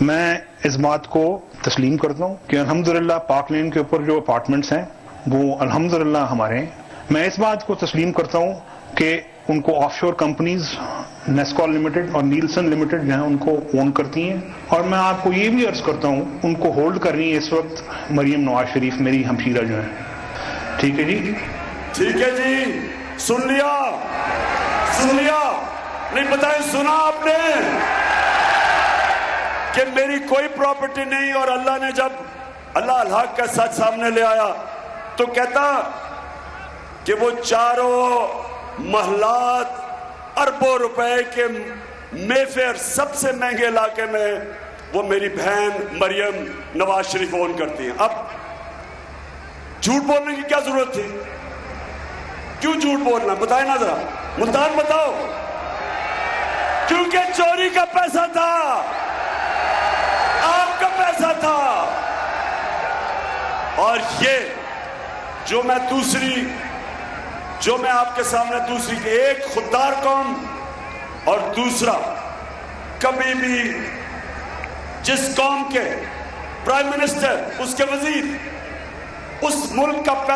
मैं इस बात को तस्लीम करता हूँ कि अल्हम्दुलिल्लाह पाक लेन के ऊपर जो अपार्टमेंट्स हैं वो अल्हम्दुलिल्लाह हमारे हैं। मैं इस बात को तस्लीम करता हूँ कि उनको ऑफशोर कंपनीज नेस्कॉल लिमिटेड और नीलसन लिमिटेड जो है उनको ओन करती हैं, और मैं आपको ये भी अर्ज करता हूँ उनको होल्ड कर रही है इस वक्त मरियम नवाज शरीफ, मेरी हमशीरा जो है। ठीक है जी, ठीक है जी, सुन लिया नहीं बताएं, सुना आपने कि मेरी कोई प्रॉपर्टी नहीं। और अल्लाह ने जब अल्लाह अल हक का सच सामने ले आया तो कहता कि वो चारों महलात अरबों रुपए के मेफेयर सबसे महंगे इलाके में वो मेरी बहन मरियम नवाज शरीफ ओन करती हैं। अब झूठ बोलने की क्या जरूरत थी? क्यों झूठ बोलना? बताए ना जरा, मुल्तान बताओ। क्योंकि चोरी का पैसा था, आपका पैसा था। और ये जो मैं आपके सामने दूसरी, एक खुददार कौम और दूसरा, कभी भी जिस कौम के प्राइम मिनिस्टर, उसके वजीर उस मुल्क का पैसा